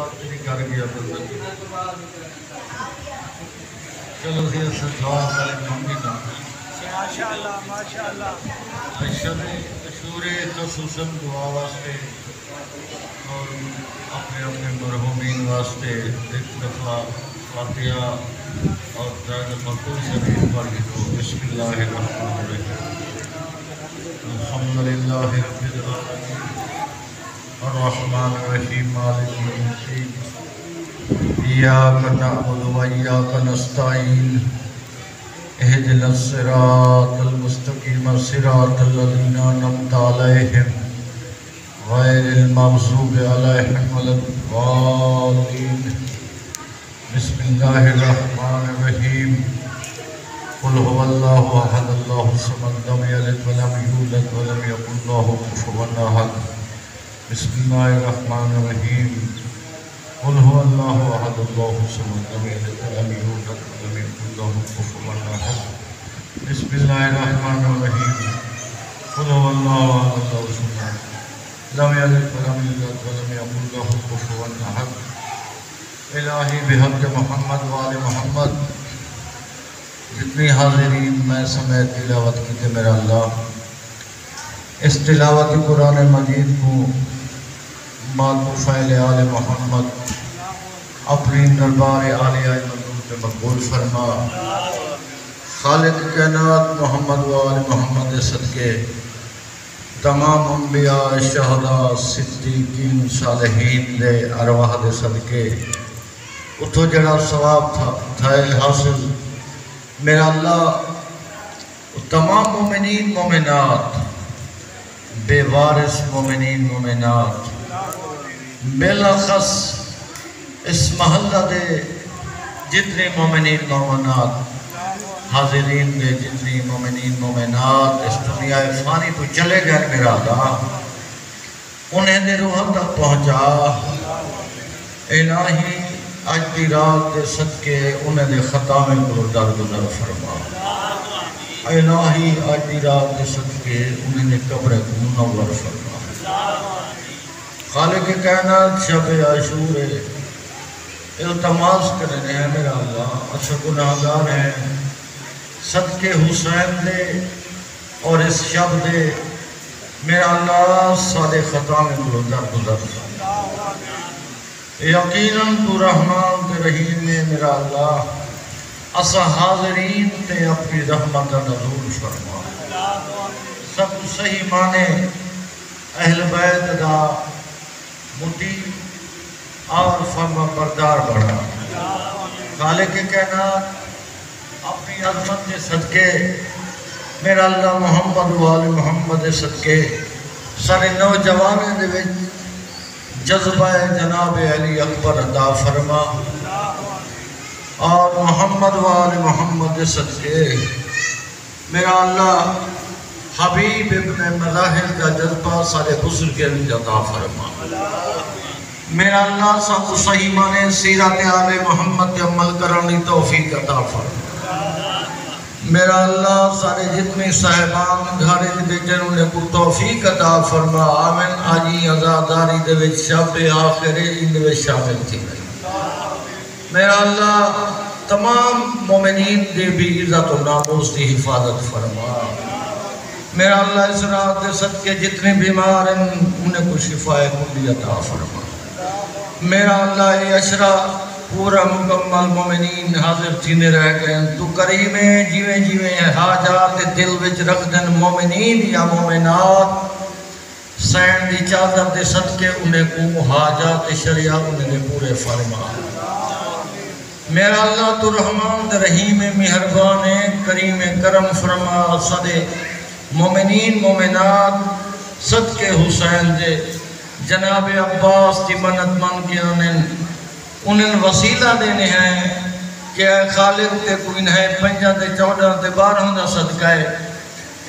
وقت نہیں کر گیا بندہ چلو سی اصل دعا کریں مانگی نہ ماشاءاللہ اشورے خصوصاً دعا واسطے اور اپنے اپنے مرحومین واسطے ایک دفعہ فاتحہ اور دائر دفعہ کوئی شریف پڑھ دو بسم اللہ الرحمن الرحیم الحمدللہ رب العالمین الرحمن الرحیم مالک یوم الدین ایاک نعبد و ایاک نستعین اہدنا الصراط المستقیم صراط الذین انعمت علیہم غیر المغضوب علیہم ولا الضالین بسم اللہ الرحمن الرحیم قل هو اللہ احد اللہ الصمد لم یلد ولم یولد ولم یکن له کفوا احد بسم اللہ الرحمن الرحیم قل هو اللہ احد اللہ الصمد لم یلد ولم یولد ولم یکن له کفوا احد بسم اللہ الرحمن الرحیم قل هو اللہ احد اللہ الصمد لم یلد ولم یولد ولم یکن له کفوا احد الہی بحق محمد وآل محمد جتنی حاضرین میں سمیت تلاوت کی تھے میرا اللہ اس تلاوت قرآن مجید کو معطوفہ آل محمد اپنی دربار عالیہ مقبول پہ مقبول فرما خالق کائنات محمد وآل محمد صدقے تمام انبیاء شہداء صدیقین صالحین دے ارواح دے صدقے اتھو جڑا ثواب تھا حاصل میرا اللہ تمام مومنین مومنات بے وارث مومنین مومنات بالاخص اس محلہ دے جتنے مومنین مومنات حاضرین دے جتنی مومنین مومنات اس دنیا فانی تو چلے گئے میرا اللہ انہیں دے روح تک پہنچا الہی آج دی رات دے صدقے انہیں دے خطامے کو درگزر فرما الہی آج دی رات دے صدقے انہیں دے قبر کو منور فرما خالق کائنات شب عاشور التماس کرنے ہیں میرا اللہ اچھا گناہگار ہیں صدقے حسین دے اور اس شب دے میرا اللہ سارے خطامے کو درگزر فرما یقیناً تو رحمان تے رحیم میں میرا اللہ اسا حاضرین تے اپنی رحمت نزول فرما سب صحیح مانے اہل بیت دا مطیع اور فرما بردار بڑھا خالق کائنات اپنی عظمت کے صدقے میرا اللہ محمد وآل محمد صدقے سارے نوجوانے دے وچ جذبہ جناب علی اکبر عطا فرما اور محمد وآل محمد صدقے میرا اللہ حبیب ابن مظاہر کا جذبہ سارے بزرگ عطا فرما میرا اللہ سب صحیح مانے سیرت آل محمد عمل کرنے توفیق عطا فرما میرا اللہ سارے جتنی صاحبان گھارے بیٹن انہیں کو توفیق عطا فرما آمین آجی ازاداری دے وچ شب آخرے ان دے وچ شامل تھی میرا اللہ تمام مومنین دے بھی عزت و ناموس دی حفاظت فرما میرا اللہ اس رات دے صدقے جتنے بیمار ہیں انہیں کو شفاء کلی عطا فرما میرا اللہ یہ عشرہ پورا مکمل مومنین حاضر تھینے رہ گئے تو قریبیں جیویں جیویں حاجات دل وچ رکھ دن مومنین یا مومنات سین دی چادر دے صدقے انہیں کو حاجات شریعہ انہیں پورے فرما میرا اللہ تو رحمان دے رحیم مہربان کریم کرم فرما صدے مومنین مومنات صدقے حسین دے جناب عباس دی منت من کے انہیں وسیلہ دینے ہیں کہ اے خالق تے کوئی نہ ہے 5 تے 14 تے 12 دا صدقہ ہے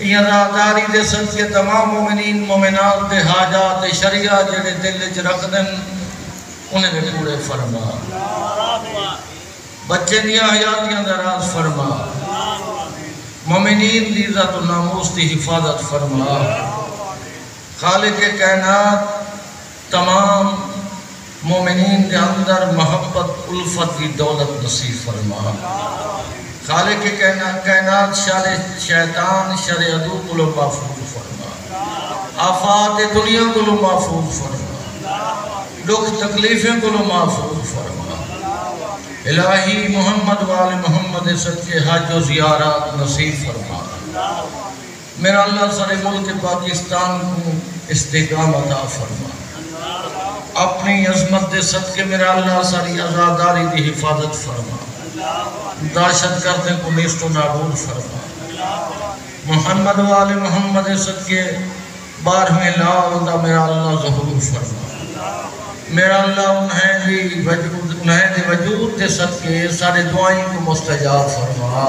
یہ راداری دے صدقے تمام مومنین مومنات دے حاجات شریعہ جڑے دل وچ رکھ دن انہیں دے پورے فرما بچے دیا حیاتیاں دراز فرما مومنین دی عزت و ناموس دی حفاظت فرما خالق کائنات تمام مومنین کے اندر محبت الفت کی دولت نصیب فرما خالق کائنات شر شیطان شر عدو کو محفوظ فرما آفات دنیا کو محفوظ فرما دکھ تکلیفیں کو محفوظ فرما الہی محمد وآل محمد صدقے حج و زیارات نصیب فرما میرا اللہ سارے ملک پاکستان کو استحکام عطا فرما اپنی عظمت دے صدقے میرا اللہ ساری آزاداری دی حفاظت فرما دہشت گردوں کو نیست و نابود فرما محمد وآل محمد صدقے 12ویں لا دا میرا اللہ ظہور فرما میرا اللہ انہیں دی وجود دے صدقے سارے دعائیں کو مستجاب فرما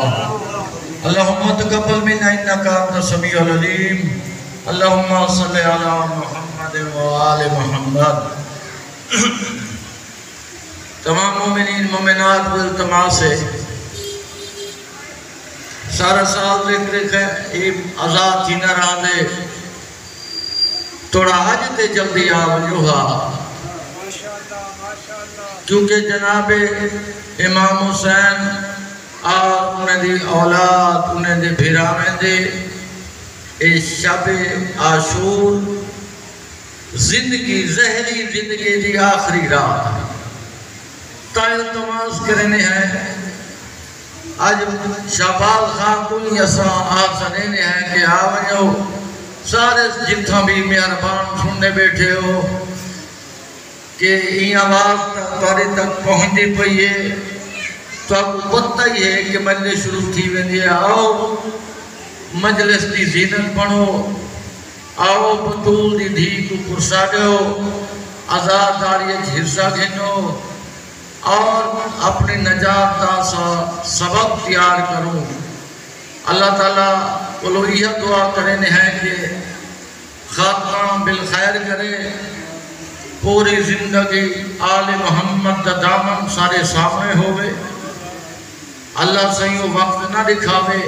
اللہم تقبل منا انکا انت السمیع العلیم اللہم صلی علی محمد وآل محمد تمام مومنین مومنات بالتماس سے سارا سال ذکر ہے ایک آزاد تھی نہ رہا دے توڑا حج تے جلدی آوجوہا کیونکہ جناب امام حسین انہیں دی اولاد انہیں دی بھیرامیں دے شب عاشور زندگی زہری زندگی دی آخری رات تائل تماز کرنے ہیں آج شابال خاتون یسا آپ سنینے ہیں کہ آوانیو سارے جتھاں بھی مہربان سننے بیٹھے ہو کہ این آواز تاری تک پہنچی پئی ہے تو آپ کو پتہ ہی ہے کہ مجلس شروع تھی ویندی آؤ مجلس دی زینت پڑھو آؤ بطول دی دھی کو پرساڑو آزاد داریت حصہ گھنو اور اپنی نجات دا سبب تیار کرو اللہ تعالیٰ بولو یہ دعا کرنے ہیں کہ خاتمہ بالخیر کرے پوری زندگی آل محمد دا دامن سارے سامنے ہوئے اللہ صحیح وقت نہ دکھاوے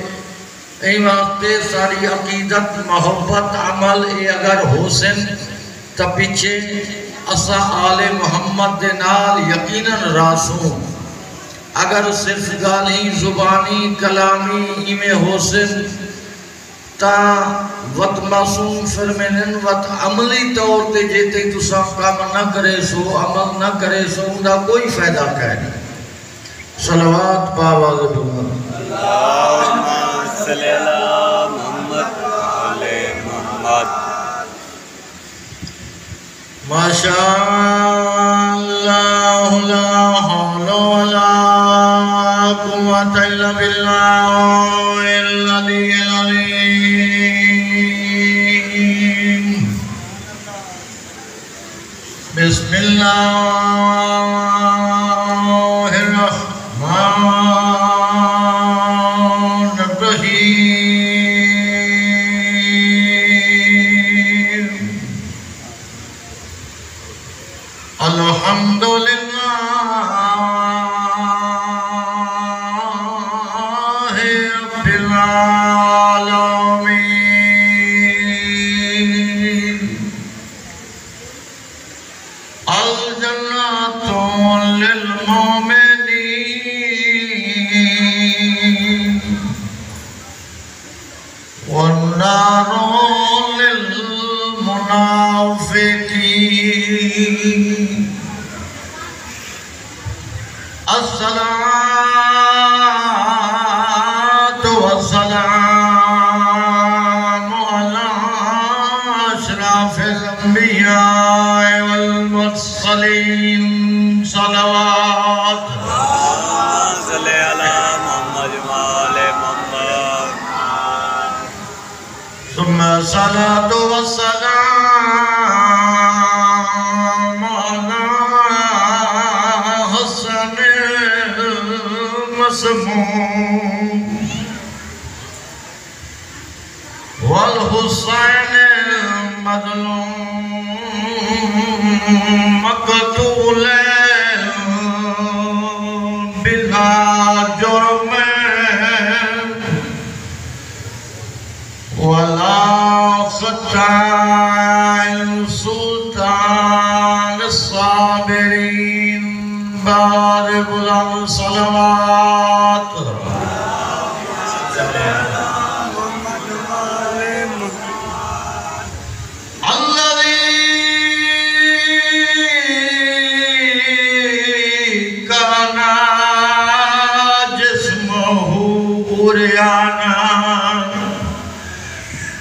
این واسطے ساری عقیدت محبت عمل اگر حسن تا پیچھے اسا آل محمد دے نال یقیناً راسوں اگر صرف گالی زبانی کلامی ایمیں حسن تا وط معصوم فرمینن وط عملی طور تے جیتے تو سام کام نہ کرے سو عمل نہ کرے سو دا کوئی فائدہ کہنے صلوات باواز محمد اللہم صلی اللہ محمد علیہ محمد ماشاءاللہ لا حول ولا قوة الا باللہ العلی العظیم بسم اللہ الرحمن الرحیم الحمدللہ رب العالمین الجنة للمؤمنين والنار للمنافقين الصلاة والسلام على أشرف الأنبياء والمرسلين صلوات صلی علی محمد وآل محمد ثم الصلاة والسلام على حسن المسموم والحسين المظلوم مقتول بلا جرم ولا خطا السلطان الصابر زائرین بعد بلند صلوات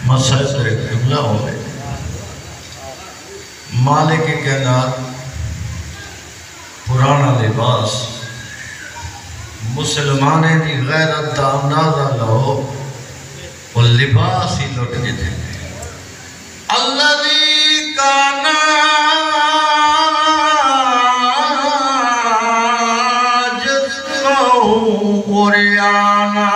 مسجد قبلہ ہوئے مالک کائنات پرانا لباس مسلمانے دی غیرت دا اندازہ لو وہ لباس ہی لٹ جتے الذی کانا جسمہ عریانا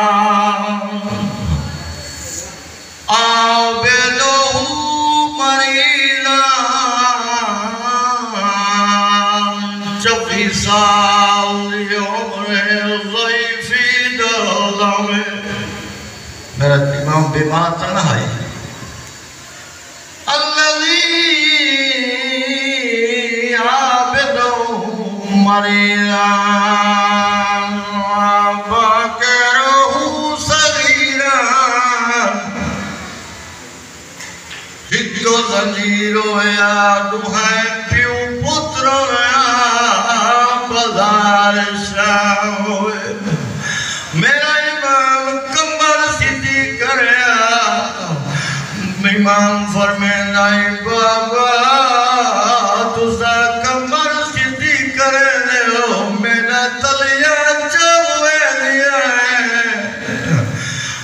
میرا امام بیمار تنہا ہے الذی عابد مریضا باکرہ صغیرا ہکو زنجیرو یا دوہاں پیو پترو یا بازار شاہ ہوئے میرا امام کمبر سیدھی کریا امام فرمائے بابا تُسا کمبر سیدھی کرنے ہو میرا تلیا چوے دیا ہے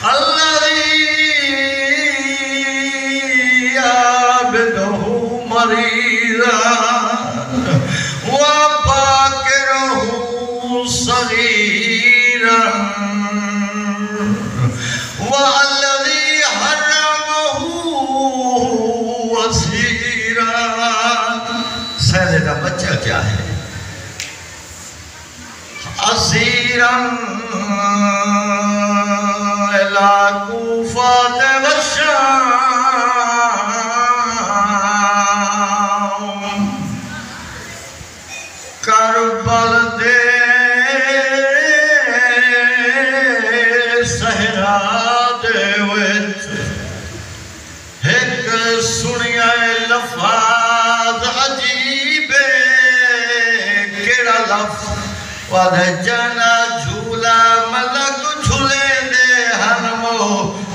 الذی عابدہ مریضا وباکرہ صغیرا والذی حرمہ وسیرا سیدے کا بچہ کیا ہے اسیرا الى کوفات والشام کربل دے سہرا دے وچ ایک سنیا لفظ عجیب کیڑا لفظ وَدَ جانا جھولا ملک جھولے دے ہنمو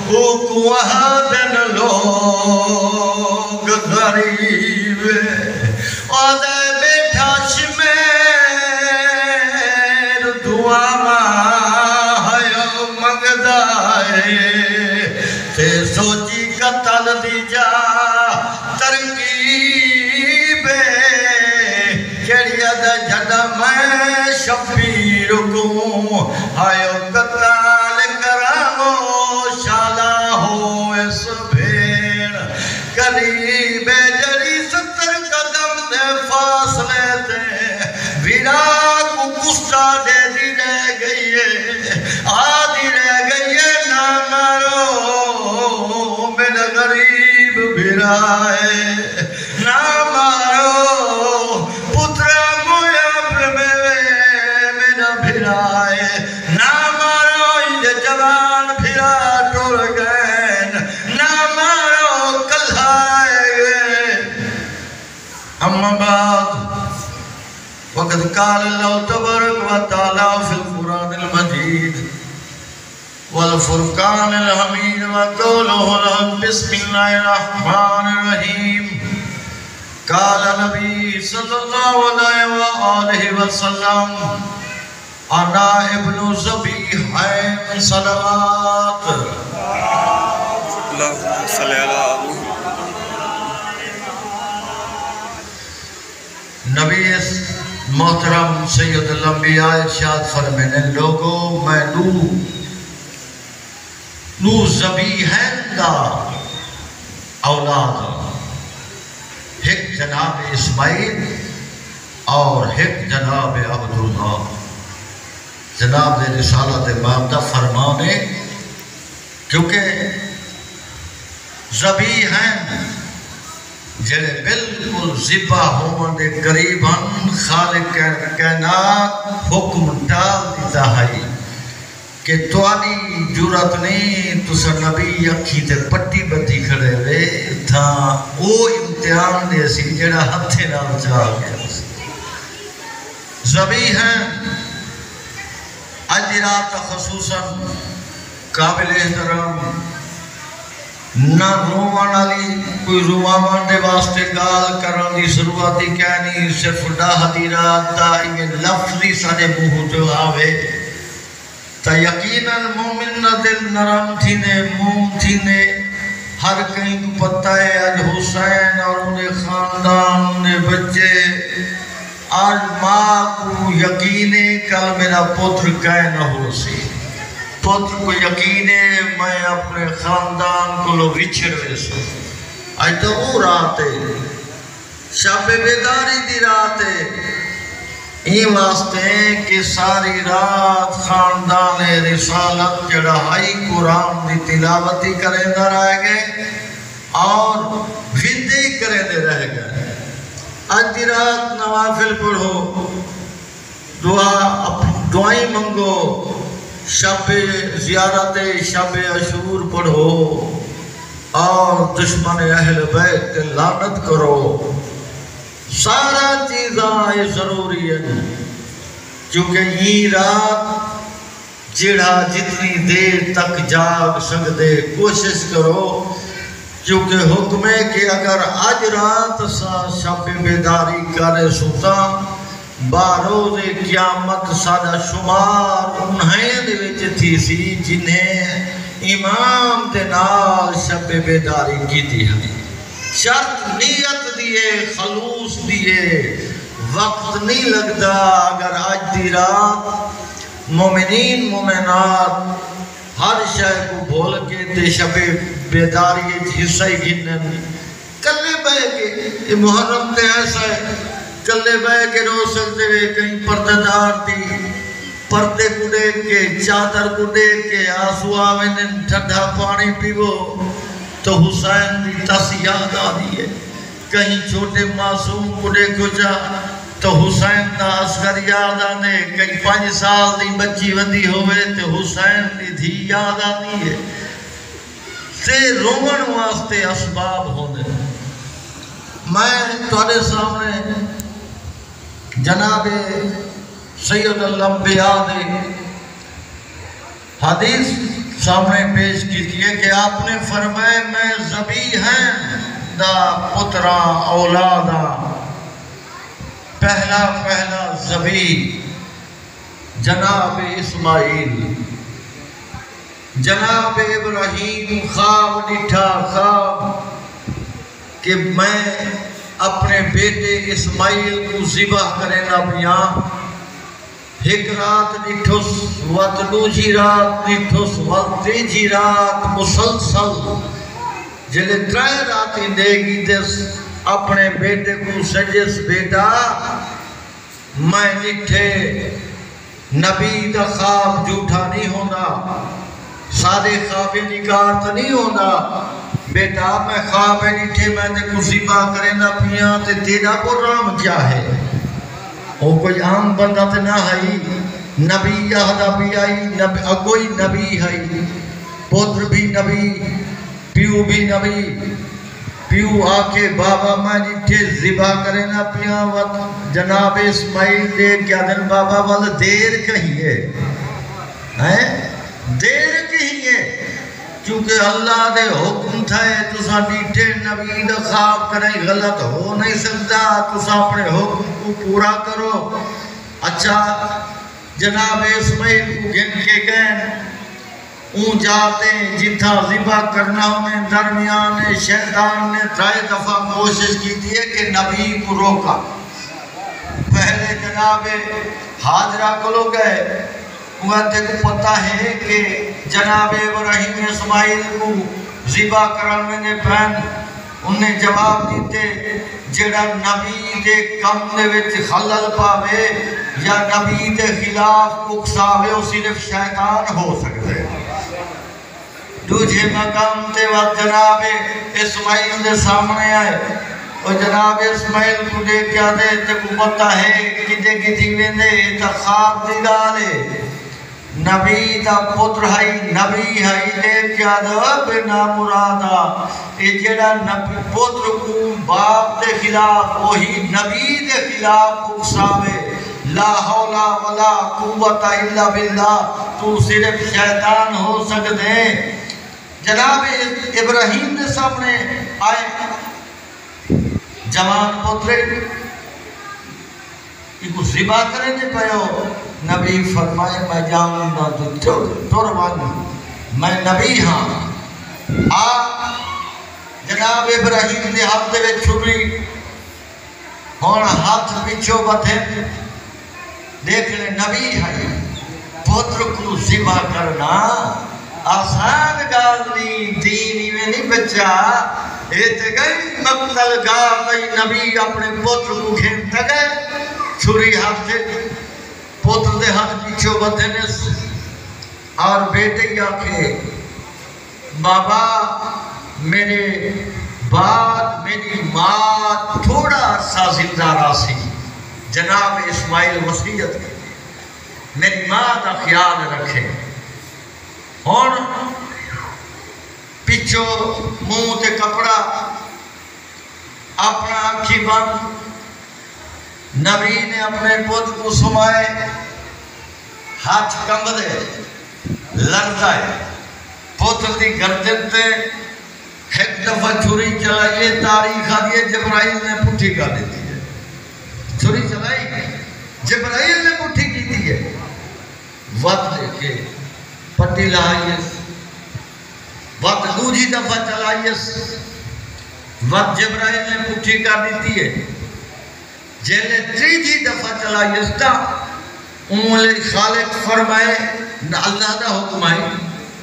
کو وحدن لوگ غریب وَدَ بیٹھا شمیر دعا ماں مگدائے تے سوچی قتل دی جا ترکیب کیڑیا دا جڑا میں شبیر کو آئیو قتال کرامو شالا ہو اس بھیڑ قریب جڑی 70 قدم دے فاصلے دے ویرا کو کسٹا دے دی رہ گئی ہے آدھی رہ گئی ہے نہ مارو میرا غریب بھیرائے نہ مارو پترہ مویا میرا بھیرائے نہ مارو یہ جوان بھیرا ٹور گئے نہ مارو کلھائے گئے اما بعد وقت قال اللہ تبارک و تعالی فی القرآن المجید والفرقان الحمید وقوله لهم بسم اللہ الرحمن الرحیم قال نبی صلی اللہ علیہ وآلہ وسلم انا ابن ذبیحین صلوات اللہم صلی اللہ نبی محترم سید الانبیاء ارشاد فرمانے لوگوں میں نو ذبیحین دا اولاد ایک جناب اسماعیل اور ایک جناب عبداللہ جناب دے رسالت مابدہ فرمانے کیونکہ ذبیحین جڑے بالکل ذبح ہون دے قریب ہن خالق کائنات حکم ڈال دیتا ہے کہ تواڈی جرات نہیں تسا نبی اکھی تے پٹی بندی کھڑے وے تھا او امتحان دے سی جڑا ہتھے نال جا گیا ذبیح ہیں اج رات خصوصاً قابل احترام نہ روان والی کوئی روان دے واسطے گال کرن دی ضرورت ہی کہنی صرف ڈاہ دی رات دا یہ لفظی سارے منہ جو آوے تا یقیناً مومن نہ دل نرم تھینے موم تھینے ہر کہیں کو پتہ ہے اج حسین اور انہیں خاندان انہیں بچے آج ماں کو یقینے کل میرا پتر کہے نہ ہو سی پتر کو یقینے میں اپنے خاندان کو لو وچھڑ ویسو آج تو وہ رات ہے شب بیداری دی رات ہے این واسطے ہیں کہ ساری رات خاندان رسالت جڑا ہائی قرآن دی تلاوتی کریں نہ رہ گئے اور وندی کریں دے رہ گئے آج دی رات نوافل پڑھو دعائیں منگو شب زیارت شب عاشور پڑھو اور دشمن اہل بیت لعنت کرو سارا چیزاں ضروری ہے کیونکہ یہ رات جڑا جتنی دیر تک جاگ سکتے کوشش کرو کیونکہ حکم ہے کہ اگر آج رات سا شب بیداری کرے سوتا باروز قیامت سادہ شمار انہیں دے وچ تھی سی جنہیں امام دے نال شب بیداری کی تھی ہے شرط نیت دیئے خلوص دیئے وقت نہیں لگتا اگر آج دی رات مومنین مومنات ہر شے کو بھول کے تے شب بیداری حصہ ہی گنن کلے بے کے یہ محرم تے ایسا ہے کلے بے کے رو سکتے ہوئے کہیں پردہ دار تھی پردے کو دیکھ کے چادر کو دیکھ کے آنسو آویں ٹھنڈا پانی پیو تو حسین دی تس یاد آدھی ہے کہیں چھوٹے معصوم کو دیکھو جا تو حسین دا عسکر یاد آنے کہیں 5 سال دی بچی وندی ہوئے تو حسین دی دھی یاد آنی ہے سے رومن واسطے اسباب ہونے میں تھوڑے سامنے جناب سید الانبیاء دے حدیث سامنے پیش کیجئے کہ آپ نے فرمائے میں ذبیح ہیں دا پترا اولادا پہلا ذبیح جناب اسماعیل جناب ابراہیم خواب ڈٹھا خواب کہ میں اپنے بیٹے اسماعیل کو ذبح کرے نہ بیاں ایک رات ڈٹھوس وقت دوجی رات ڈٹھوس وقت تیجی رات مسلسل جلے 3 راتی دے گی دس اپنے بیٹے کو سجس بیٹا میں ڈٹھے نبی دا خواب جھوٹا نہیں ہونا سارے خواب نکار تو نہیں ہونا بیٹا میں خواب ڈٹھے میں نے کو ذبح کرے نہ پیاں تے تیرا پروگرام کیا ہے وہ کوئی عام بندہ تے نہ ہے نبی یہدا بھی آئی کوئی نبی ہے پتر بھی نبی پیو بھی نبی پیو آکے بابا میں ڈٹھے ذبح کرے نہ پیاں وقت جناب اسماعیل دے کیا دن بابا والا دیر کہیے دیر کہیے کیونکہ اللہ دے حکم تھا تو سا ڈٹھے نبی دا خواب کریں غلط ہو نہیں سکتا تو سا اپنے حکم کو پورا کرو اچھا جناب اسماعیل کو گن کے گئے اون جاتے جتھا ذبح کرنا انہیں درمیان شیطان نے 3 دفعہ کوشش کی تھی کہ نبی کو روکا پہلے جناب حاجرہ کو لو گئے وہاں کو پتہ ہے کہ جناب ابراہیم اسماعیل کو ذبح کرنے نے پہن انہیں جواب دیتے جڑا نبی دے کم دے وچ خلل پاوے یا نبی دے خلاف اکساوے وہ صرف شیطان ہو سکتے دوجہ مقام تے وقت جناب اسماعیل دے سامنے آئے اور جناب اسماعیل کو دیکھ کیا دے تے کو پتہ ہے کدے کدھی ویندے تا خواب دی گالے نبی دا پتر ہے نبی ہے دیکھ کیا دے بنا مرادا اے جڑا نبی پتر کو باپ دے خلاف وہی نبی دے خلاف اکساوے لا حول ولا قوت الا باللہ تو صرف شیطان ہو سکتے ہیں جناب ابراہیم نے سامنے آئے جوان پترے کو ذبح کرنے دے پہو نبی فرمائے میں جاؤں گا تو توروانی میں نبی ہاں جناب ابراہیم نے ہاتھ دے چھری اور ہاتھ پیچھو بتھے دیکھ لے نبی ہے پتر کو ذبح کرنا آسان گال نہیں دینی میں نہیں بچا ایتے گئی مقتل گاہ گئی نبی اپنے پتر کو کھینتا گئے چھری ہاتھ سے پتر دے ہاتھ پیچھو بدھنے اور بیٹے کیا کہ بابا میرے بعد میری ماں تھوڑا سا زندہ راسی جناب اسماعیل وصیت کی میری ماں کا خیال رکھے اور پچھو منہ تے کپڑا اپنا آنکھی بند نبی نے اپنے پتر کو سمائے ہاتھ کم دے لڑتا ہے پتر دی گردن تے ایک دفعہ چھری چلائیے تاریخ آدھیے جبرائیل نے پٹھی کر دیتی ہے چھری چلائی جبرائیل نے پٹھی کی دی ہے وقت لے کے پٹی لائیے وقت دوجی دفعہ چلائیے وقت جبرائیل نے پٹھی کر دیتی ہے جیلے تیجی دفعہ چلائیے انہوں خالق فرمائے اللہ دا حکم آئی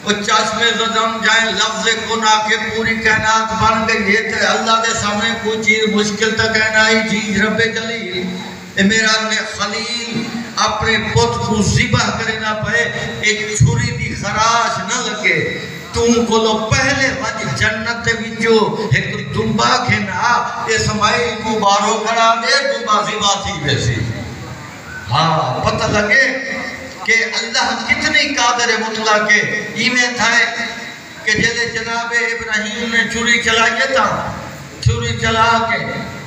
وہ چشمے زدم جائیں لفظ کن آکے پوری کائنات بن گئی ہے تو اللہ دے سامنے کوئی چیز مشکل تک کہنا ہی چیز رب جلیل اے میرا خلیل اپنے پت کو ذبح کرے نہ پائے ایک چھری دی خراش نہ لگے تم کو لو پہلے وجہ جنت وچو ایک دنبا کھنا اسماعیل کو بارو کرا دے دنبا ذبح تھی ویسی ہاں پتہ لگے کہ اللہ کتنی قادر مطلع کے ایمیں تھا کہ جیسے جناب ابراہیم نے چھری چلائیے تھا چھری چلا کے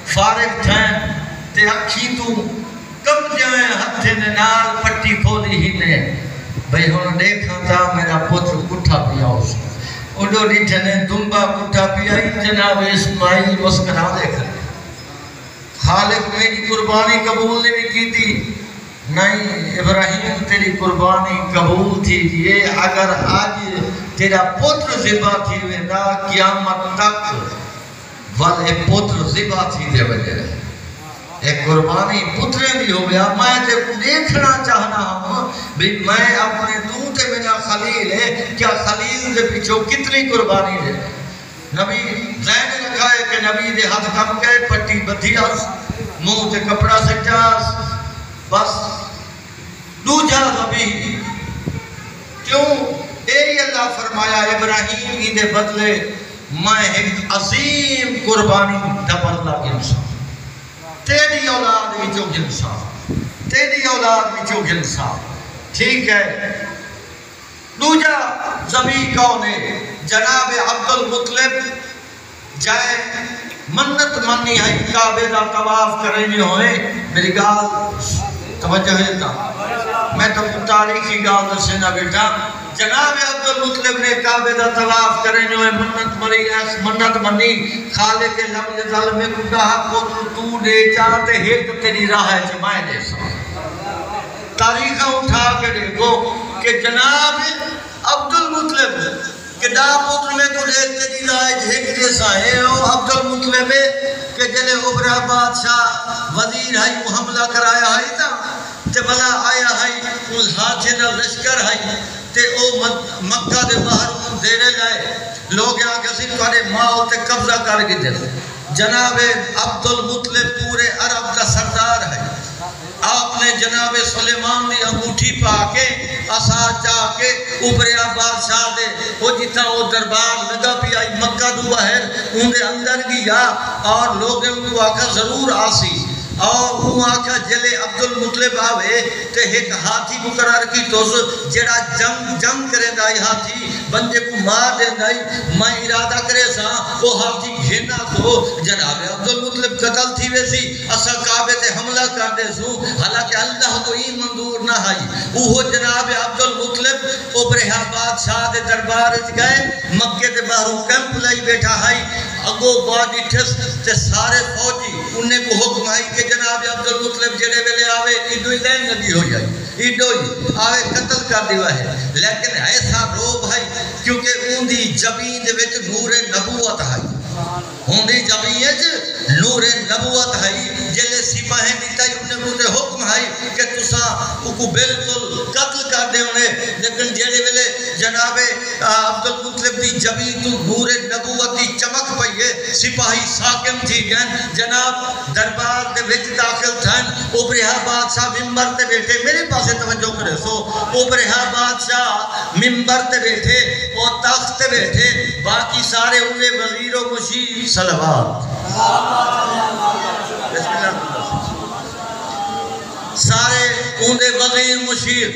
فارغ تھے تے اکھی تو کم جائیں ہتھے نے نال پٹی کھولی ہی نے بھئی ہوں دیکھا تھا میرا پتر کٹھا پیا اس اڈو ڈیٹھے نے دنبا کٹھا پیا جناب اسماعیل مسکرا دے کر خالق میری قربانی قبول نہیں کی تھی نہیں ابراہیم تیری قربانی قبول تھی یہ اگر آج تیرا پتر ذبح تھی ویندہ قیامت تک والے پتر ذبح تھی دے وجہ ایک قربانی پترے بھی ہو گیا میں تے دیکھنا چاہنا ہوں بھی میں اپنے دوتے میرا خلیل ہے کیا خلیل دے پیچھو کتنی قربانی دے نبی ذہن رکھا ہے کہ نبی دے ہاتھ کم گئے پٹی بدھیاس منہ تے کپڑا سجاس بس دوجہ نبی کیوں اے اللہ فرمایا ابراہیم ہی دے بدلے میں ایک عظیم قربانی دبرلا انسان تیری اولاد وچو گنسا تیری اولاد وچو گنسا ٹھیک ہے دوجہ زمین کونے جناب عبدالمطلب جائے منت منی ہے کعبے دا طواف کرنے ہوئے میری گال توجہ ہے تا میں تو تاریخی گال دسے نہ بیٹا جناب عبدالمطلب نے کعبے دا طواف کرنے ہوئے منت منی خالق لم یزل میں کو کہا پتر تو دے چاہتے ایک تیری راہ ہے جمائے دے سا تاریخہ اٹھا کے دیکھو کہ جناب عبدالمطلب کہ دا پتر میں کو دے تیری راہ ایک جیسا ہے عبدالمطلب کہ جلے عبرہ بادشاہ وزیر ہے وہ حملہ کرایا ہے تا تے بلا آیا ہے اس ہاتھے نہ لشکر ہے تے او مکہ دے باہر دینے لائے لوگ یہاں کسی توڑے ماں تے قبضہ کر گئے دے جناب عبدالمطلب پورے عرب کا سردار ہے آپ نے نے جناب سلیمان دی انگوٹھی پا کے اسا جا کے ابریا بادشاہ دے وہ جتنا وہ دربار لگا پی آئی مکہ دو باہر ان دے اندر گیا اور لوگ ان کو آکھا ضرور آسی اور وہ آکھا جلے عبدالمطلب آوے تے ایک ہاتھی مقرر کی توز جڑا جنگ کرے دائی ہاتھی بندے کو مار دے دائی میں ارادہ کرے سا وہ ہاتھی گھینا تو جناب عبدالمطلب قتل تھی ویسی اسا کعبے تے حملہ کر دے سو حالانکہ اللہ تو ہی منظور نہ آئی وہ جناب عبدالمطلب ابرہا بادشاہ دے دربار گئے مکے تے باہروں کیمپ لائی بیٹھا آئی اگو باڈی ٹھس تے سارے فوجی انہیں کو حکم آئی کہ جناب عبدالمطلب جڑے ویلے آوے ایڈو ہی لین لگی ہو جائے ایڈو ہی آوے قتل کر دیوا ہے لیکن ایسا روب ہے کیونکہ ان دی جبین دے وچ نور نبوت ہے ان دی جبین وچ نور نبوت ہے جلے سپاہیں دیتا ہے انہیں کو حکم ہے کہ تسا کو بالکل قتل کر دے انہیں لیکن جڑے ویلے جناب عبدالمطلب دی جبین تو نور نبوت دی چمک پئی ہے سپاہی ساکم تھی گئن جناب دربار دے وچ داخل تھن ابرہا بادشاہ ممبر تے بیٹھے میرے پاسے توجہ کرے سو ابرہا بادشاہ ممبر تے بیٹھے اور تخت تے بیٹھے باقی سارے انہیں وزیر و مشیر صلوات سارے انہیں وزیر مشیر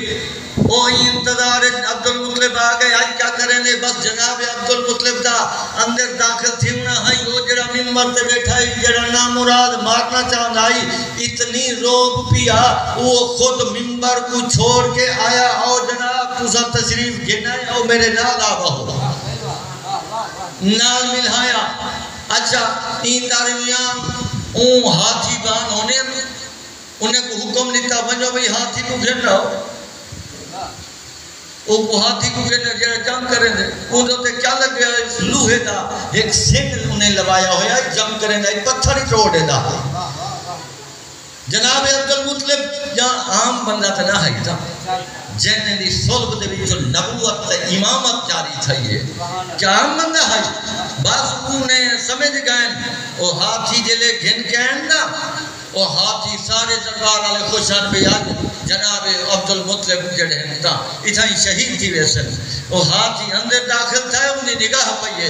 وہی انتظار عبدالمطلب آگئے آج کیا کریں دے بس جناب عبدالمطلب دا اندر داخل تھی انہا ہے وہ جڑا ممبر تے بیٹھا ہے جڑا نامراد مارنا چاہند آئی اتنی روب پیا وہ خود ممبر کو چھوڑ کے آیا اور جناب تُسا تشریف گھنا ہے اور میرے نال آبا ہو نال ملہایا اچھا این دارمیان اون ہاتھی بان ہونے انہیں کو حکم لیتا بنجو بھئی ہاتھی کو گھن رہا وہ ہاتھی کو گھنے جڑا جنگ کریں دے انہوں تے کیا لگ گیا لوہے دا ایک سنگل انہیں لوایا ہویا جنگ کریں دے ایک پتھر ہی توڑے دا جناب عبدالمطلب جہاں عام بندہ تا نہ ہے تھا جنہیں دی صلب دے بھی جو نبوت تے امامت جاری تھا یہ کیا عام بندہ ہے بعض انہیں سمجھ گئے وہ ہاتھی جلے گھن گئن نا وہ ہاتھی سارے دربار والے خوشان بھی آج جناب عبدالمطلب جڑے ہیں تا اتھائی شہید تھی ویسن وہ ہاتھی اندر داخل تھا انہیں نگاہ پئیے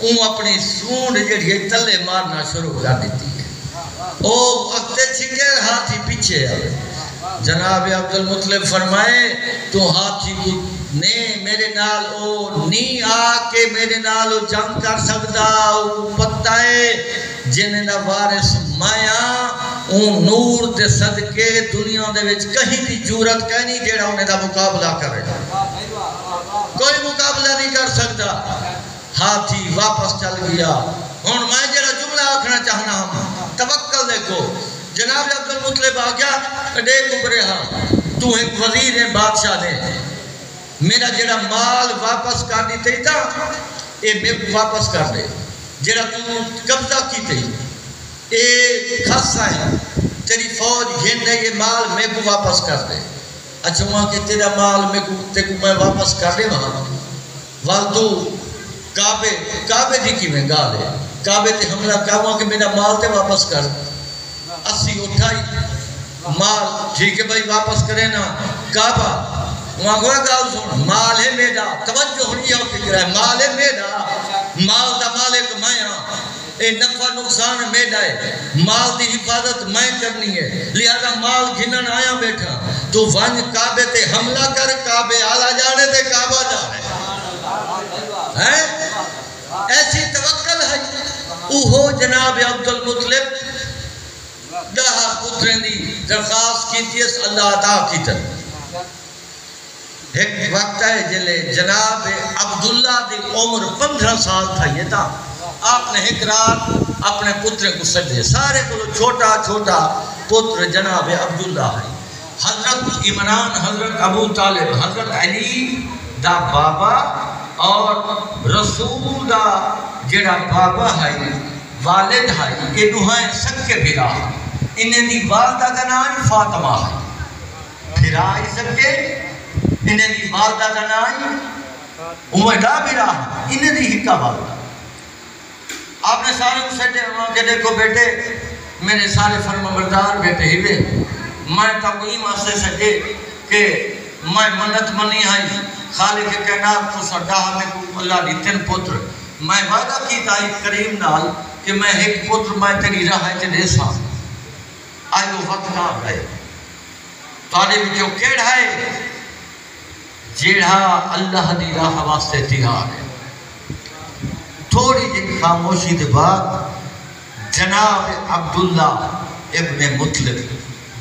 ان اپنی سونڈ جڑی تلے مارنا شروع کر دیتی ہے وہ اکتے چھکر ہاتھی پیچھے آئے جناب عبدالمطلب فرمائے تو ہاتھی کو نے میرے نال او نی آ کے میرے نال او جنگ کر سکتا او پتہ ہے جنہیں دا وارث مایا اون نور دے صدقے دنیا دے وچ کہیں دی جورت کہنی جیڑا انہیں دا مقابلہ کرے کوئی مقابلہ نہیں کر سکتا ہاتھی واپس چل گیا ہون میں جیڑا جملہ آکھنا چاہنا ہم توکل دیکھو جناب عبدالمطلب آ گیا دیکھ ابرہا تو ایک وزیر ہے بادشاہ دے میرا جڑا مال واپس کر دیتے تھا اے میں واپس کر دے جڑا تو قبضہ کی تھی اے خاصا ہے تیری فوج گھن دے یہ مال میں کو واپس کر دے اچھا وہاں کہ تیرا مال میں واپس کر دے وہاں والدو کعبے دی کی میں گا لے کعبے تے حملہ کہا وہاں کہ میرا مال تے واپس کر اسی اٹھائی مال ٹھیک ہے بھائی واپس کرے نا کعبہ وہاں کوئی گاؤں سن مال ہے میرا توجہ ہونی ہے فکر ہے مال ہے میرا مال دا مالک میں ہاں اے نفع نقصان میرا ہے مال دی حفاظت میں کرنی ہے لہذا مال گھنن آیا بیٹھا تو ون کعبے تے حملہ کر کعبے آلہ جانے تے کعبہ جانے ایسی توکل ہے اوہو جناب عبدالمطلب دہا پترین دی درخواست کی تیس اللہ عطا کی طرح ایک وقت ہے جلے جناب عبداللہ دی عمر 15 سال تھا یہ تھا آپ نے ایک رات اپنے پتر کو سجے سارے کو چھوٹا چھوٹا پتر جناب عبداللہ ہے حضرت عمران حضرت ابو طالب حضرت علی دا بابا اور رسول دا جڑا بابا ہے والد ہے یہ دوہائیں سکے بھرا انہیں دی والدہ کا نام فاطمہ ہے بھرا ہی سکے انہیں دی والدہ کا نام عمدہ بھرا انہیں دی ہکا والدہ آپ نے سارے کو سجے وہاں کے دیکھو بیٹے میرے سارے فرما بردار بیٹے ہی میں تقویم واسطے سجے کہ میں منت منی آئی خالق کائنات تو سڈا میں کو اللہ دی تین پتر میں وعدہ کیتا ہے کریم نال کہ میں ایک پتر میں تیری راہ ہے دے سا آج وہ وقت آ گئے تارے جو کیڑا ہے جیڑا اللہ دی راہ واسطے تیار ہے تھوڑی جی خاموشی دے بعد جناب عبداللہ ابن مطلب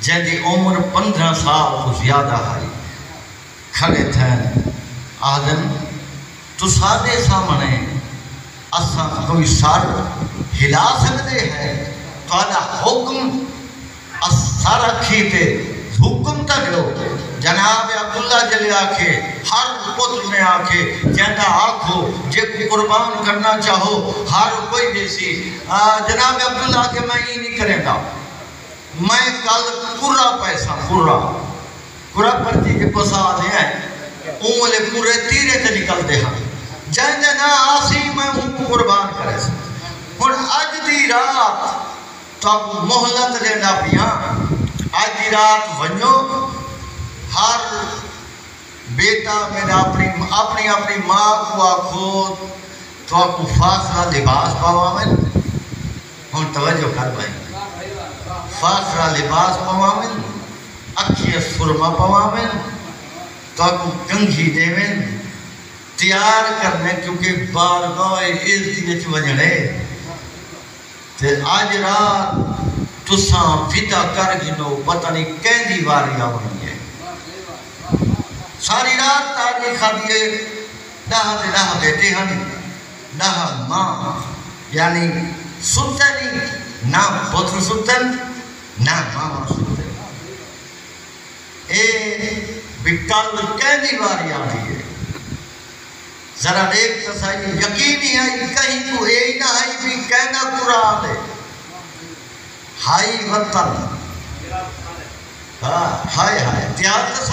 جن دی عمر 15 سال تو زیادہ ہے کھڑے تھے آدم تو سادے سامنے اساں کوئی سر ہلا سکتے ہیں تو آدھا حکم سر رکھی تے حکم تا دو جناب عبداللہ جلے آکھے ہر پتر میں آکھے جہاں آکھو جے قربان کرنا چاہو ہر کوئی دیسی جناب عبداللہ آکھے میں یہ نہیں کریں گا میں کل پورا پیسہ پورا پرچی کے پسا دے ہیں اونلے پورے تیرے تے نکل دے ہاں جہاں نہ آسی میں ان کو قربان کرے سکتا اور آج دی رات تو آپ محلت لینا پیاں آج دی رات ونجو ہر بیٹا میرا اپنی ماں کو آکھو تو آپ کو فاخرہ لباس پاوامن ہم توجہ کر بھائی فاخرہ لباس پاوامن اکھی سرما پاوامن تو آپ کو کنگھی دیوین تیار کرنے کیونکہ بارگاہ عزت وجنے تے آج رات تساں فدا کر گنو پتہ نہیں کہندی واری آونی ہے ساری رات تاریخ دیئے نہ بیٹے ہن نہ ماں یعنی سلطنی نہ پتر سلطن نہ ماں سلطن اے بکل کہندی واری آونی ہے ذرا دیکھ تسائی یقینی ہے کہیں کو اے نہ ہے بھی کہنا قرآن ہے ہائی وطن ہائے تیار تو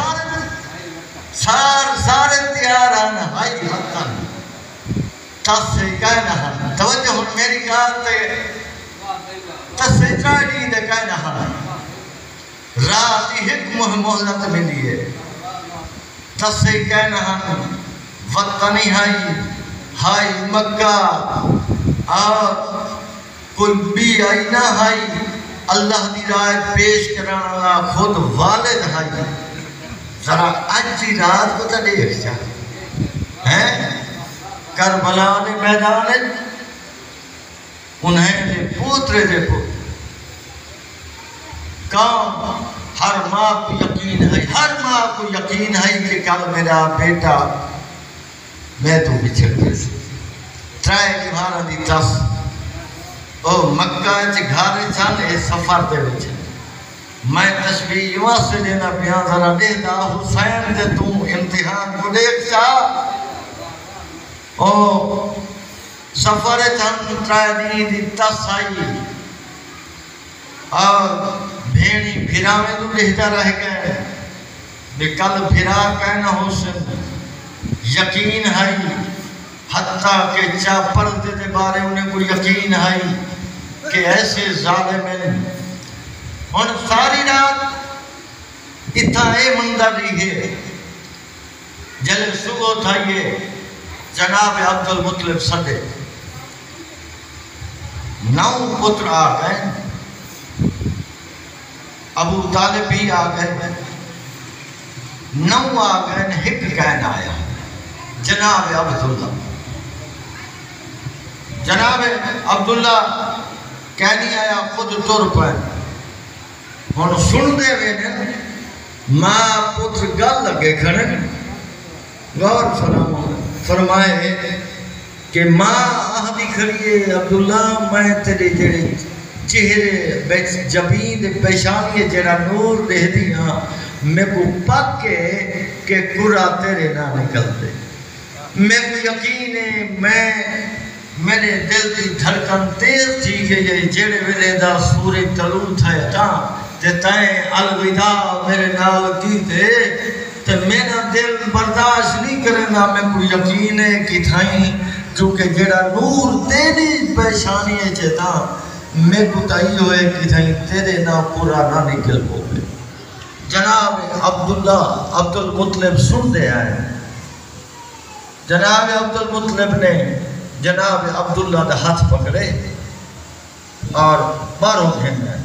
سارے تیار ہیں ہائی وطن تس سے کہنا ہے توجہ ہن میری کہا تے تس سے چاڑی دے کہنا ہے راتی حکم محلت ملی ہے تس سے کہنا ہے وطنی ہائی مکہ اور کوئی بھی آئی نہ ہائی اللہ دی رائے پیش کرانا خود والد ہائی ذرا اجی رات کو تا دیکھ چاہے کربلا نے میدان انہیں دے پوترے دے پوتر کام ہر ماں کو یقین ہے کہ کل میرا بیٹا میں تو بچھڑ گئے سے ترائے دیوارہ دی تس او مکہ چھ گھارے چاند اے سفر دے بچھے میں تشبیح یوں سے دینا بیان ذرا دے دا حسین دے تو امتحان کو دیکھ چاہ او سفر چاند ترائے دی تس آئی اور بھیڑی بھیرا میں تو لہجہ رہ گئے کل بھیرا کہنا حسین یقین ہے حتیٰ کہ چاہ پردے دے بارے انہیں کو یقین ہے کہ ایسے ظالم ہیں اور ساری رات اتھا اے مندر رہے جلے صبح تھا یہ جناب عبد المطلب صدے 9 پتر آ گئے ابو طالب بھی آ گئے 9 آ گئے ایک کہنا آیا جناب عبداللہ کہنی آیا خود تر پہ ہون سن دے وینے ماں پتر گل لگے کھڑے غور فرمائے کہ ماں آہدی کھڑیے عبداللہ میں تیرے جڑے چہرے جبین پیشانی جڑا نور دے دیا میں کو پکے کہ قرآ تیرے نہ نکل دے میں کو یقین ہے میرے دل کی دھڑکن تیز تھی کہ یہ جڑے ویلے دا سورج طلوع تھا تے تائیں الوداع میرے نال کی تھے تے میرا دل برداشت نہیں کرنا میں کو یقین ہے کہ تھائیں کیونکہ جڑا نور تیری پیشانی ہے چیتا میں کو تائی ہوئے کہ تھائیں تیرے نہ پورا نہ نکل ہوئے جناب عبداللہ عبد المطلب سن دے آئے. جناب عبد المطلب نے جناب عبداللہ دا ہاتھ پکڑے اور باہروں گھننا ہے.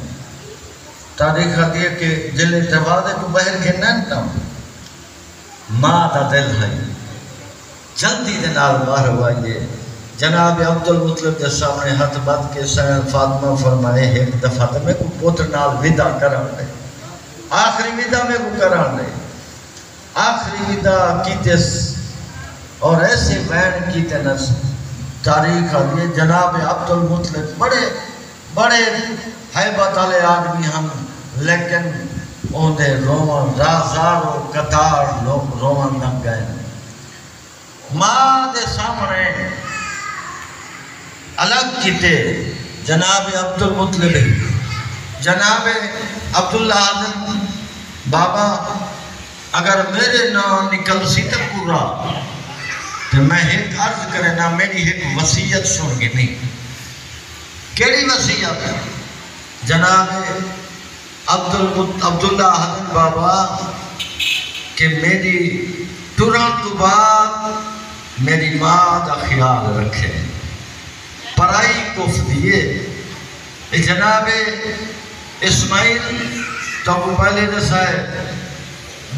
تاریخ دیئے کہ جلے دروازے کو باہر گھننا ہے نا ماں دا دل ہے جلدی دے نال باہر ہوئیے. جناب عبد المطلب کے سامنے ہاتھ بات کے سین فاطمہ فرمائے ایک دفعہ تو میں کو پوتر نال ودا کران لے, آخری ودا میں کو کران لے. آخری ودا کیتے اور ایسے بین کیتے نس. تاریخ آدھے جناب عبد المطلب بڑے حیبت والے آدمی ہم, لیکن اوندے رومن رازار و قطار لوگ رومن نہ گئے. ماں دے سامنے الگ کیتے جناب عبد المطلب. جناب عبداللہ آدم بابا اگر میرے نام نکل سی تو پورا تو میں ایک عرض کرے نا میری ایک وصیت سن گی نہیں. کیڑی وصیت؟ جناب عبداللہ آدم بابا کہ میری ٹران تو بعد میری ماں دا خیال رکھے, پرائی کف دیئے. جناب اسماعیل تو پہلے رسائے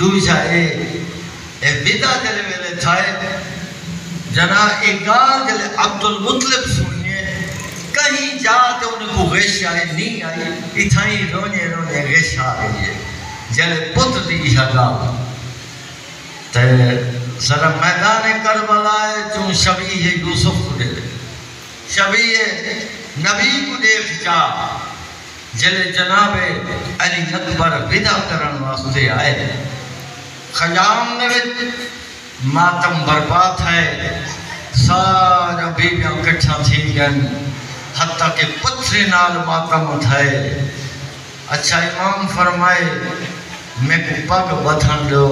دوئی جائے ویدہ جلے ویلے تھائے. جناب اگار جلے عبد المطلب سنیے کہیں جاتے انہیں کو غش آئے نہیں آئی, اتھائی رونے غش آ گئی جلے پتر دی شگا ذرا میدان کربلا ہے چون شبیہ یوسف کو دے, شبیہ نبی کو دیکھ جا. جلے جناب علی اکبر ودا کرن واسطے آئے. خیام نے ماتم برباد ہے, سارا بیویاں کٹھا تھی گن حتیٰ کہ پتھر نال ماتم اٹھائے. اچھا امام فرمائے میں کو پگ بدھن دو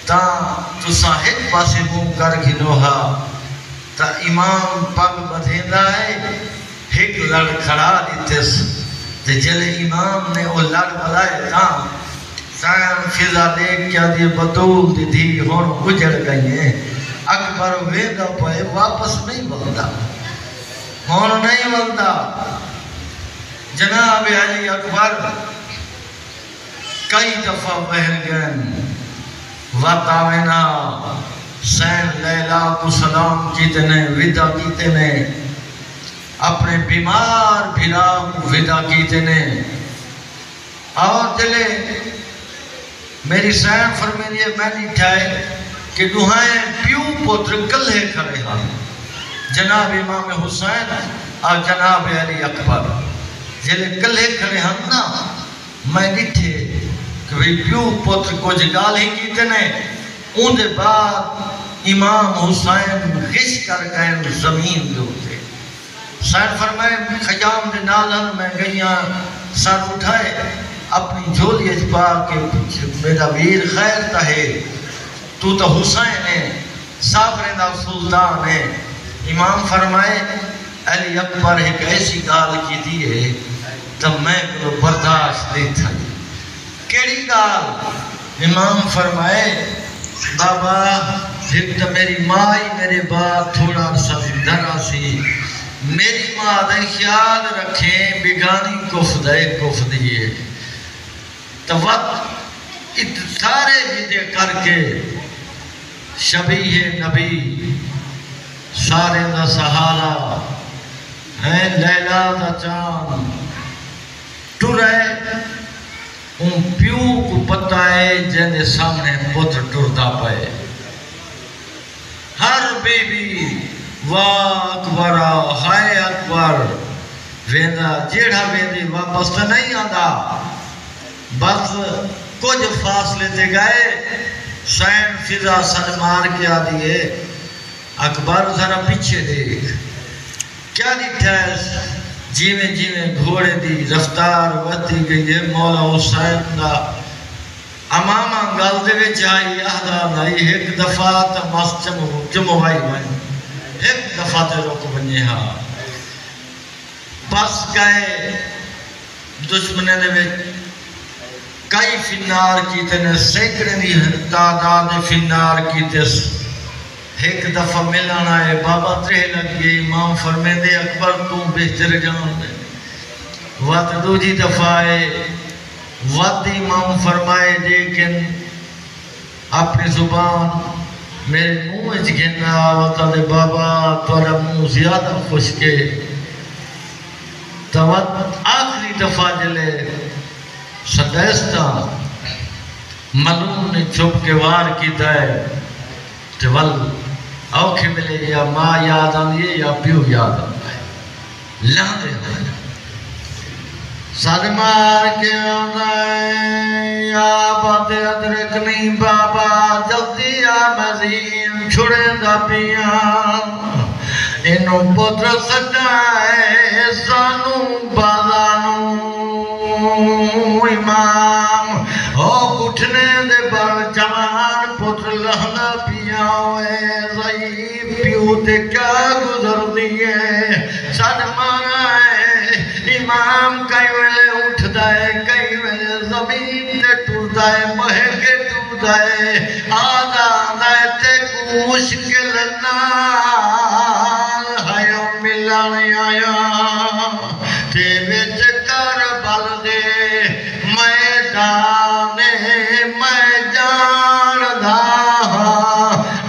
تو صاحب پاسے منہ کر گھنوہا. تا امام پگ بدھیندہ ہے, ایک لڑ کھڑا دیتس تے جلے امام نے وہ لڑ بلائے تاں سائن فضا دیکھ کیا دی بطول دی دھی ہون گجڑ گئی ہیں. اکبر ویدہ پائے واپس نہیں بلدہ, ہون نہیں بلدہ. جناب علی اکبر کئی دفعہ بہر گئن واتاوینا سین لیلہ کو سلام کیتے نے ودا کیتے نے, اپنے بیمار بھیرا کو ودا کیتے نے. اور دلے میری سین فرمیلیے میں نہیں ٹھائے کہ دوہائیں پیو پتر کلے کھڑے ہاں, جناب امام حسین اور جناب علی اکبر جلے کلے کھڑے ہاں نا میں نہیں تھے کہ پیو پتر کو جگال ہی کیتے نے. ان دے بعد امام حسین غش کر گئے زمین دے ہوتے. سین فرمائے خیام دے نالن میں گئیاں سر اٹھائے اپنی جھولی اجبا کے میرا ویر خیر تا ہے تو حسین ہے صابرین دا سلطان ہے. امام فرمائے علی اکبر ایک ایسی گال کی دیئے تو میں کو برداشت نہیں تھا. کیڑی گال؟ امام فرمائے بابا ایک تو میری ماں ہی میرے بعد تھوڑا سا زندہ سی, میری ماں دے خیال رکھیں بگانی کف دیئے. تو وقت سارے جدے کر کے شبیہ نبی سارے دا سہارا ہیں لیلہ دا چاند ٹرے ان پیو کو پتہ ہے جن سامنے پتر ٹردا پائے. ہر بیبی واہ اکبرہ ہائے اکبر ویندہ جیڑا ویندی واپس تو نہیں آدھا, بس کچھ فاصلے دے گئے. سین فضا سن مار کے آدھیے اکبر ذرا پیچھے دیکھ کیا دیکھتا ہے. جیویں گھوڑے دی رفتار ودی گئی ہے. مولا حسین دا امامہ گل دے وچ آئی آدھا نہیں ایک دفعہ تا مس چموائی بنی, ایک دفعہ تے روک بنی ہاں. بس گئے دشمنے دے وچ کئی فنار کیتے نے سینکڑے دی تعداد فنار کیتے ایک دفعہ ملانا ہے بابا ترہ لگئے امام فرمے دے اکبر تو بہتر جان دے وقت دوجی دفعہ ہے وقت امام فرمائے لیکن اپنی زبان میرے منہ اچھ گھننا آواتا دے بابا توڑا منہ زیادہ خوش کے تو آخری دفعہ جلے سدیستا ملون نے چھپ کے وار کی دائے تو ول اوکھے ملے یا ماں یاد آنیے یا پیو یاد آنیے لاندے ہوئے صدمار کے آنائے یا بات ادرکنی بابا جلدی آ مزین چھڑے دا پیاں انہوں پتر سجائے سانو بازانو امام او اٹھنے دے بر جوان پتر لہنا پیا ہوئے ضعیف پیو تے کیا گزر دیئے سن مارا ہے امام کئی ویلے اٹھ دائے کئی ویلے زمین تے ٹور دائے مہے کے ٹور دائے آدھا دائے تے کوش کے لنال ہائیو ملانی آیا تے ویچ کر بل دے میدان میں جان دا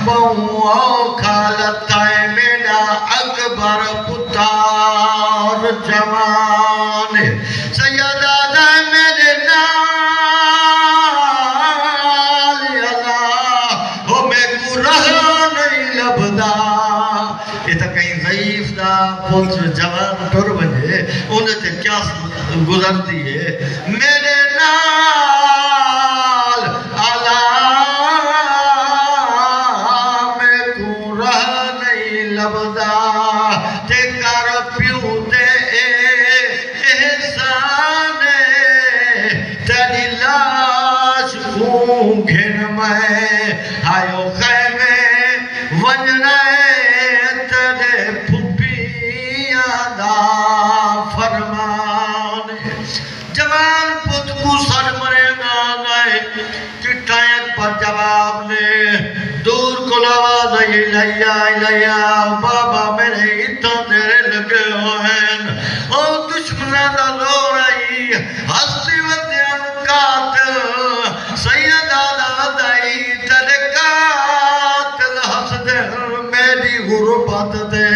بہو کھالتا ہے میرا اکبر پتار جوان سیدہ دا میرے نال اللہ ہو میں کو رہا نہیں لبدا یہ تا کہیں ضعیف دا پتر جوان ٹر بجے انہیں تے کیا گزرتی ہے میرے نال اللہ میں کو رہ نہیں لبدا تے کر پیو تے احسان تیری لاش کو گھن میں آئیو خیمے ونجنے تیرے پھپیاں دا فرمان جوان پت کو سر مرے گانے چٹائیں پر جواب لے دور کو لواز الہیا بابا میرے اتنا تیرے لگے ہوئیں او دشمنہ دا لو رہی ہستی ودیان قاتل سیدہ دا دائی تیرے قاتل حسد میری غربت دے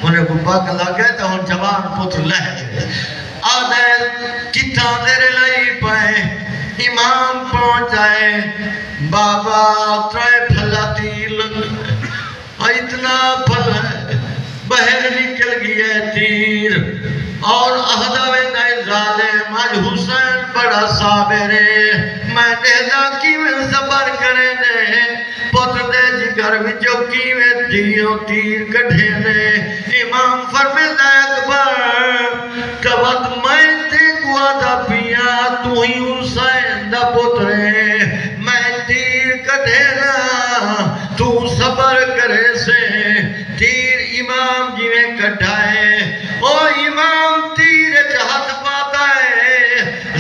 انہیں کو پاک لگے تو ان جوان پتر لہ گئے آدھے کتنا تیرے لئی پائے امام پہنچائے بابا ترائے پھلا تیل اتنا پھل ہے بہر نکل گیا تیر اور اہدوے نئے ظالم آج حسین بڑا صابرے میں دیدہ کی میں صبر کرے نے پتر دے جگر وچو کی میں دیو تیر کٹھے نے امام فرمیدہ اکبر کبت میں تے گوا دا پیا تو ہی حسین دا پترے میں تیر کٹھے نا تو صبر کرے سے تیر امام جی میں کٹھائے او امام تیر چہت پاتا ہے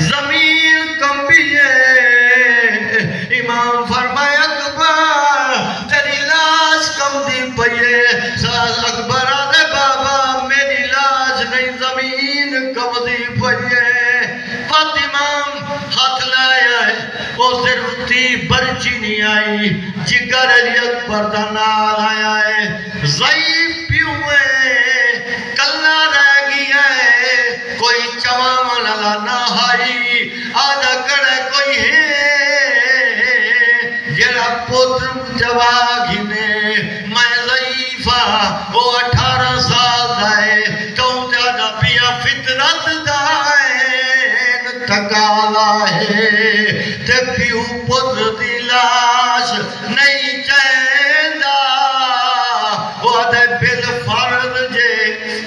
زمین کمبی ہے امام فرمائے اکبر تیری لاش کم دی پئیے ساز اکبر آدھے بابا میری لاش نہیں زمین کم دی پئیے وقت امام ہاتھ لایا ہے وہ صرف تی برچی نہیں آئی جگر علی اکبر دا نال آیا ہے ضعیف پیو ہے کلنا رہ گیا ہے کوئی چوامن اللہ نہ ہائی آدھا کڑے کوئی ہے جڑا پتر جواگی نے میں ضعیفہ وہ 18 سال دائے تو جانا پیا فطرت دائے تکالا ہے تے پیو پتر دی لاش نہیں چاہندہ وہ دے بل فرد جے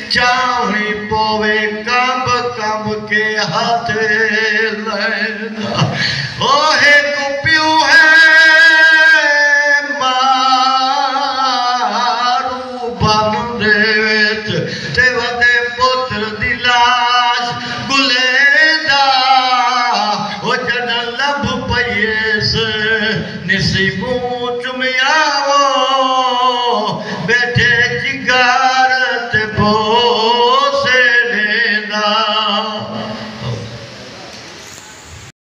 چاہنی پوے کب کب کے ہاتھ لینا اوہ کو پیو ہے